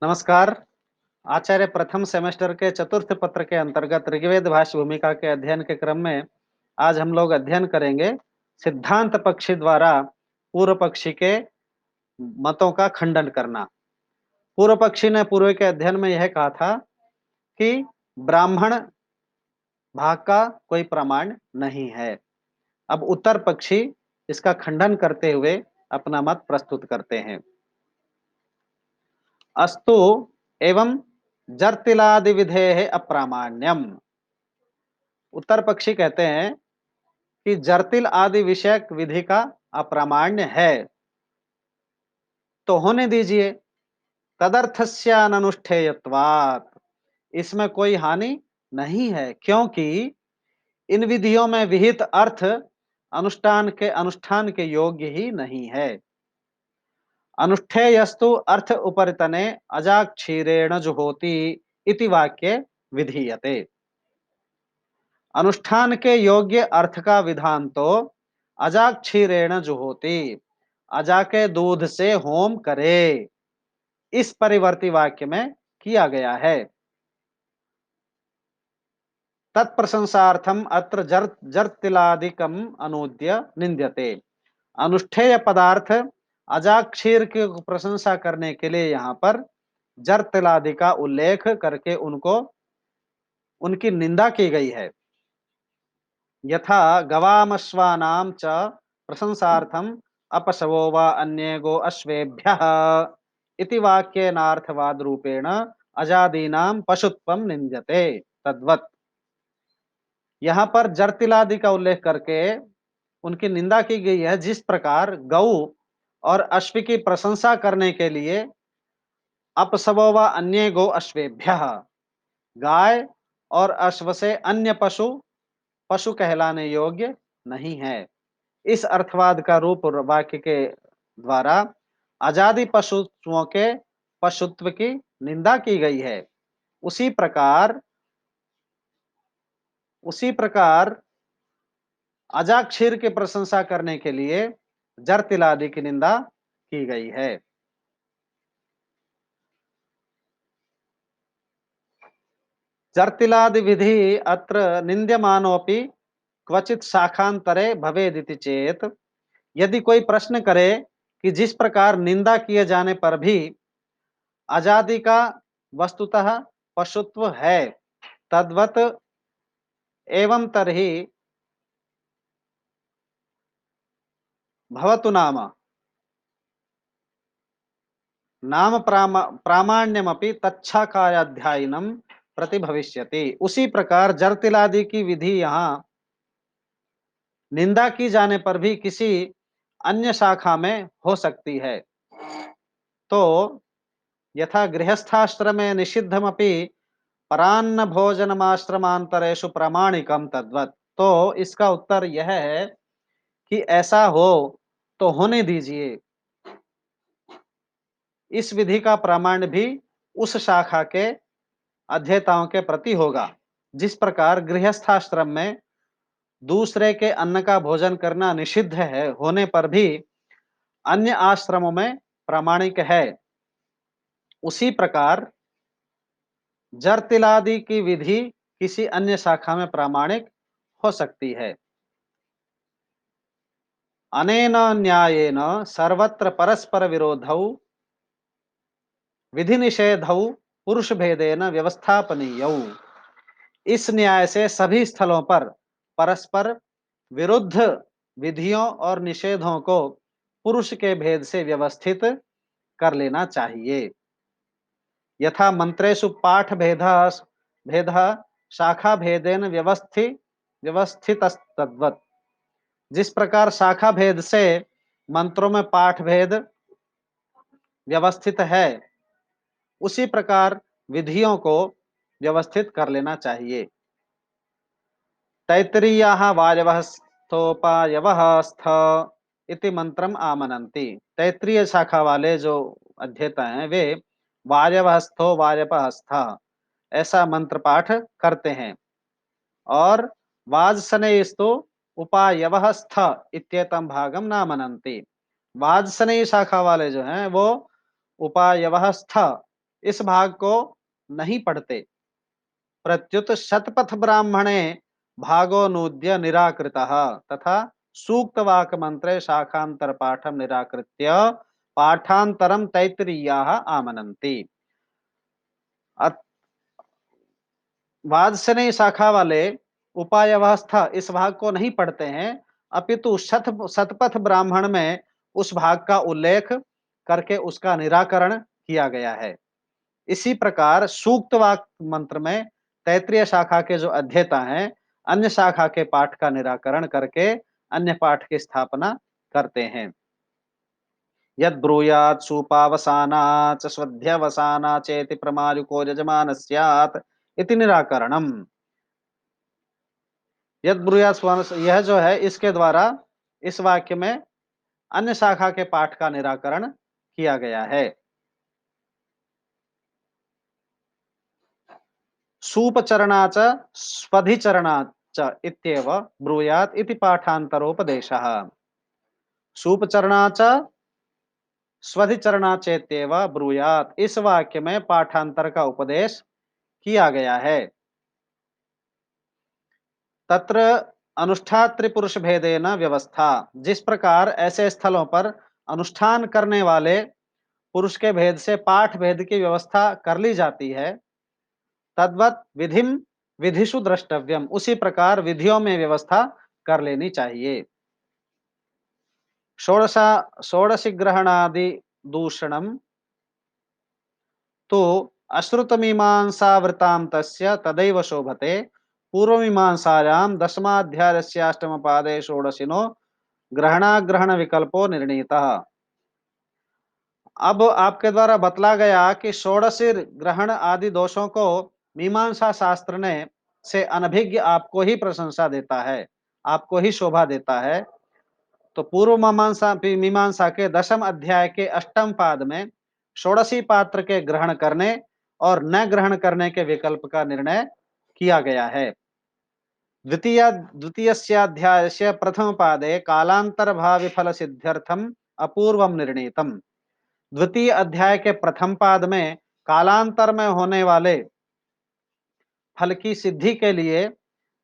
नमस्कार। आचार्य प्रथम सेमेस्टर के चतुर्थ पत्र के अंतर्गत ऋग्वेद भाष्य भूमिका के अध्ययन के क्रम में आज हम लोग अध्ययन करेंगे सिद्धांत पक्षी द्वारा पूर्व पक्षी के मतों का खंडन करना। पूर्व पक्षी ने पूर्व के अध्ययन में यह कहा था कि ब्राह्मण भाग का कोई प्रमाण नहीं है। अब उत्तर पक्षी इसका खंडन करते हुए अपना मत प्रस्तुत करते हैं। अस्तु एवं जर्तिलादि विधेय अप्रामाण्यम। उत्तर पक्षी कहते हैं कि जर्तिल आदि विषयक विधि का अप्रामाण्य है तो होने दीजिए। तदर्थस्यानुष्ठेयत्वात्, इसमें कोई हानि नहीं है क्योंकि इन विधियों में विहित अर्थ अनुष्ठान के योग्य ही नहीं है। अनुष्ठेयस्तु अर्थ उपरितने अजाक्षीरेण जुहोति इति वाक्य विधीयते। अनुष्ठान के योग्य अर्थ का विधान तो अजाक्षीरेण जुहोति, अजा के दूध से होम करे, इस परिवर्ती वाक्य में किया गया है। तत्प्रशंसार्थम अत्र जर्तिलादिकम अनुद्य निंद्यते। अनुष्ठेय पदार्थ अजाक्षीर की प्रशंसा करने के लिए यहाँ पर जर्तिलादि का उल्लेख करके उनकी निंदा की गई है। यथा गवामश्वानां च प्रशंसार्थम अपशवो वा अन्ये अश्वेभ्यः इति वाक्येनार्थवाद रूपेण अजादीनां पशुत्वं निंद्यते तद्वत्। यहाँ पर जर्तिलादि का उल्लेख करके उनकी निंदा की गई है। जिस प्रकार गौ और अश्व की प्रशंसा करने के लिए अपशवो व अन्ये गो अश्वेभ्यः, गाय और अश्व से अन्य पशु पशु कहलाने योग्य नहीं है, इस अर्थवाद का रूप वाक्य के द्वारा आजादी पशुत्वों के पशुत्व की निंदा की गई है। उसी प्रकार अजाक्षीर की प्रशंसा करने के लिए जर्तिलादि की निंदा की गई है। जर्तिलादि विधि अत्र निंद्यमानोपि क्वचित शाखांतरे भवेदिति चेत। यदि कोई प्रश्न करे कि जिस प्रकार निंदा किए जाने पर भी आजादी का वस्तुतः पशुत्व है, तद्वत एवं तरहि भवतु नाम प्रामाण्यमपि तच्छाखायाध्यायिनम प्रति भविष्यति। उसी प्रकार जर्तिलादि की विधि यहाँ निंदा की जाने पर भी किसी अन्य शाखा में हो सकती है। तो यथा गृहस्थाश्रमे निषिद्धमपि परान्न भोजनमाश्रमांतरेषु प्रामाणिकम तद्वत्। तो इसका उत्तर यह है कि ऐसा हो तो होने दीजिए। इस विधि का प्रामाण्य भी उस शाखा के अध्येताओं के प्रति होगा। जिस प्रकार गृहस्थाश्रम में दूसरे के अन्न का भोजन करना निषिद्ध है होने पर भी अन्य आश्रमों में प्रामाणिक है, उसी प्रकार जर्तिलादि की विधि किसी अन्य शाखा में प्रामाणिक हो सकती है। अनेन न्यायेन सर्वत्र परस्पर विरोधौ विधि निषेधौ पुरुष भेदेन व्यवस्थापनीयौ। इस न्याय से सभी स्थलों पर परस्पर विरुद्ध विधियों और निषेधों को पुरुष के भेद से व्यवस्थित कर लेना चाहिए। यथा मंत्रेषु पाठ भेद शाखा भेदेन व्यवस्थित तद्वत्। जिस प्रकार शाखा भेद से मंत्रों में पाठ भेद व्यवस्थित है, उसी प्रकार विधियों को व्यवस्थित कर लेना चाहिए। तैत्तिरीयाः वायवः स्थोपायवः स्थ इति मंत्रम आमनन्ति। तैत्तिरीय शाखा वाले जो अध्येता हैं वे वायवः स्थो वायवः स्थ ऐसा मंत्र पाठ करते हैं और वाजसनेयस्तु उपायवः स्थ इत्येतं भागम नामनन्ति। वाजसनेयी शाखा वाले जो हैं वो उपायवः स्थ इस भाग को नहीं पढ़ते। प्रत्युत शतपथ ब्राह्मणे भागोनूद्य निराकृतः तथा सूक्तवाक मंत्रे शाखांतर पाठम निराकृत्य पाठांतरम तैत्तिरीयाः आमनन्ति। वादसनेय शाखा वाले उपाय अवस्था इस भाग को नहीं पढ़ते हैं, अपितु शतपथ ब्राह्मण में उस भाग का उल्लेख करके उसका निराकरण किया गया है। इसी प्रकार सूक्तवाक मंत्र में तैत्तिरीय शाखा के जो अध्येता हैं, अन्य शाखा के पाठ का निराकरण करके अन्य पाठ की स्थापना करते हैं। यद ब्रूयात् सूपावसाना च स्वध्यवसाना चेति प्रमायुको यजमानस्यात् इति निराकरणम्। यद ब्रूयात् यह जो है इसके द्वारा इस वाक्य में अन्य शाखा के पाठ का निराकरण किया गया है। सूपचरणा च स्वधिचरणा च इत्येव ब्रूयात् इति पाठान्तरोपदेशः। सूपचरणा च स्वधिचरणा चेत्येव ब्रूयात् इस वाक्य में पाठांतर का उपदेश किया गया है। तत्र अनुष्ठात्री पुरुष भेदेन व्यवस्था, जिस प्रकार ऐसे स्थलों पर अनुष्ठान करने वाले पुरुष के भेद से पाठ भेद की व्यवस्था कर ली जाती है, तद्वत विधिम विधिषु द्रष्टव्यम, उसी प्रकार विधियों में व्यवस्था कर लेनी चाहिए। षोडशा षोडशी ग्रहणादि दूषणम तो अश्रुतमीमांसावृतान्तस्य तदैव शोभते। पूर्वमीमांसायां दशमाध्यायस्याष्टमपादे षोडशिनो ग्रहणाग्रहण विकल्पो निर्णीतः। अब आपके द्वारा बतला गया कि षोडशी ग्रहण आदि दोषों को मीमांसा शास्त्र ने से अनभिज्ञ आपको ही प्रशंसा देता है, आपको ही शोभा देता है। तो पूर्व मीमांसा मीमांसा के दशम अध्याय के अष्टम पाद में षोडशी पात्र के ग्रहण करने और न ग्रहण करने के विकल्प का निर्णय किया गया है। द्वितीयस्याध्यायस्य प्रथम पादे कालांतर भावी फल सिद्ध्यर्थम अपूर्वम निर्णीतम। द्वितीय अध्याय के प्रथम पाद में कालांतर में होने वाले फल की सिद्धि के लिए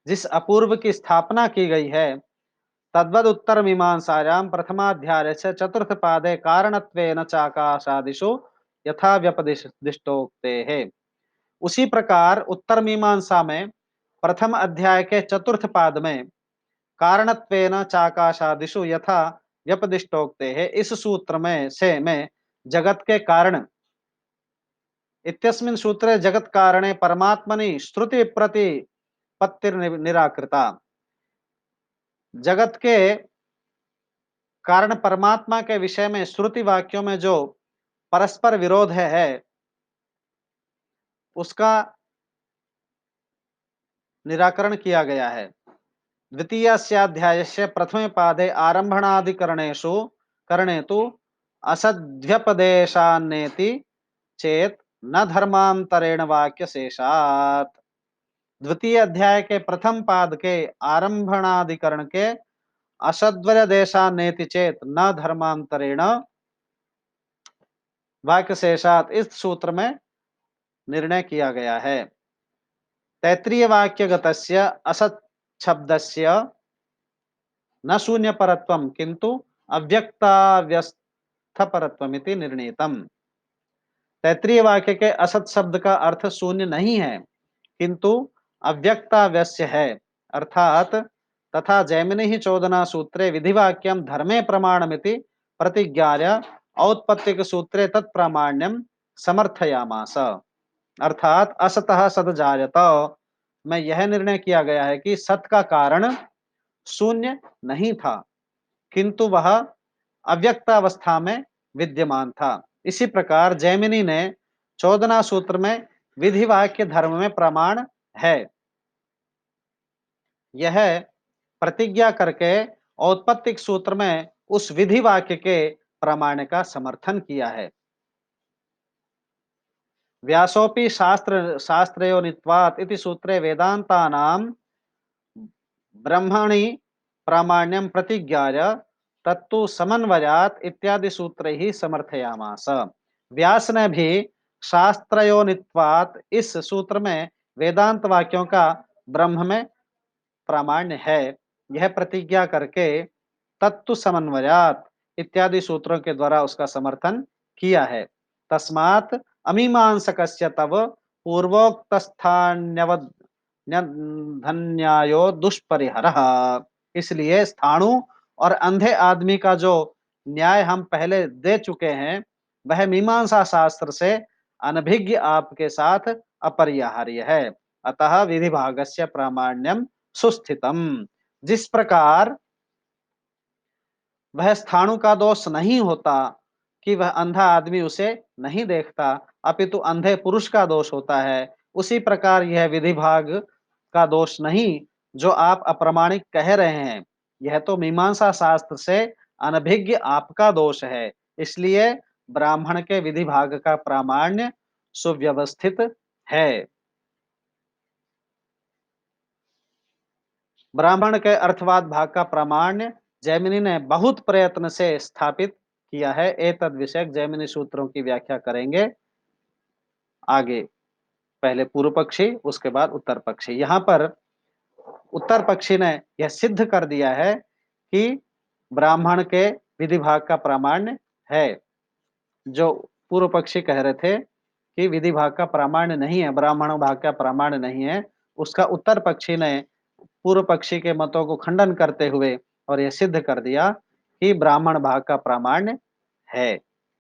जिस अपूर्व की स्थापना की गई है, तद्वद उत्तर मीमांसायां प्रथमाध्याय से चतुर्थ पादे कारणत्वेन चाकाशादिषु यथा व्यपदिष्टोक्ते है। उसी प्रकार उत्तर मीमांसा में प्रथम अध्याय के चतुर्थ पाद में कारणत्वेन चाकाशादिषु यथा व्यपदिष्टोक्ते है, इस सूत्र में जगत के कारण इत्यस्मिन् सूत्रे जगत कारणे परमात्मनि श्रुति प्रतिपत्तिर निराकृता। जगत के कारण परमात्मा के विषय में श्रुति वाक्यों में जो परस्पर विरोध है उसका निराकरण किया गया है। द्वितीयाध्यायस्य प्रथमे पादे आरंभणादिकरणेषु करणे तु असद्व्यपदेशान्नेति चेत न धर्मांतरेण वाक्य शेषात्। द्वितीय अध्याय के प्रथम पाद के आरंभणाधिकरण के असद्वयदेशान्नेति चेत न धर्मांतरेण वाक्य शेषात् इस सूत्र में निर्णय किया गया है। तैत्तिरीय वाक्यगतस्य असत् शब्दस्य न शून्य परत्वम किंतु अव्यक्ताव्यस्थ परत्वमिति निर्णीतम। तैत्तिरीय वाक्य के असत शब्द का अर्थ शून्य नहीं है किंतु अव्यक्ताव्यस्य है, अर्थात तथा जैमिनि ही चोदना सूत्रे विधिवाक्यम धर्मे प्रमाणमिति प्रतिज्ञाय औत्पत्तिक सूत्रे तत्प्रामाण्यम समर्थयामास। अर्थात असतः सद जायत में यह निर्णय किया गया है कि सत का कारण शून्य नहीं था किंतु वह अव्यक्तावस्था में विद्यमान था। इसी प्रकार जैमिनी ने चौदना सूत्र में विधि वाक्य धर्म में प्रमाण है यह प्रतिज्ञा करके औत्पत्तिक सूत्र में उस विधि वाक्य के प्रमाण का समर्थन किया है। व्यासोपि शास्त्रयोनित्वात् इति सूत्रे वेदांतानां ब्रह्मणि प्रामाण्यम प्रतिज्ञाय तत्तु समन्वयात इत्यादि सूत्र ही समर्थयामास। व्यास ने भी शास्त्रयोनित्वात् इस सूत्र में वेदांत वाक्यों का ब्रह्म में प्रामाण्य है, यह प्रतिज्ञा करके तत्तु समन्वयात् इत्यादि सूत्रों के द्वारा उसका समर्थन किया है। तस्मात् अमीमांसकस्य तव पूर्वोक्तस्थान्यवद न्यधन्यायो दुष्परिहरः। इसलिए स्थाणु और अंधे आदमी का जो न्याय हम पहले दे चुके हैं, वह मीमांसा शास्त्र से अनभिज्ञ आपके साथ अपरिहार्य है। अतः विधि भागस्य प्रामाण्यम सुस्थितम। जिस प्रकार वह स्थाणु का दोष नहीं होता कि वह अंधा आदमी उसे नहीं देखता, अपितु अंधे पुरुष का दोष होता है, उसी प्रकार यह विधि भाग का दोष नहीं जो आप अप्रामाणिक कह रहे हैं, यह तो मीमांसा शास्त्र से अनभिज्ञ आपका दोष है। इसलिए ब्राह्मण के विधि भाग का प्रामाण्य सुव्यवस्थित है। ब्राह्मण के अर्थवाद भाग का प्रामाण्य जैमिनी ने बहुत प्रयत्न से स्थापित किया है। एतद विषयक जैमिनी सूत्रों की व्याख्या करेंगे आगे। पहले पूर्व पक्षी, उसके बाद उत्तर पक्षी। यहाँ पर उत्तर पक्षी ने यह सिद्ध कर दिया है कि ब्राह्मण के विधि भाग का प्रामाण्य है। जो पूर्व पक्षी कह रहे थे कि विधि भाग का प्रामाण्य नहीं है, ब्राह्मण भाग का प्रामाण्य नहीं है, उसका उत्तर पक्षी ने पूर्व पक्षी के मतों को खंडन करते हुए और यह सिद्ध कर दिया कि ब्राह्मण भाग का प्रामाण्य है।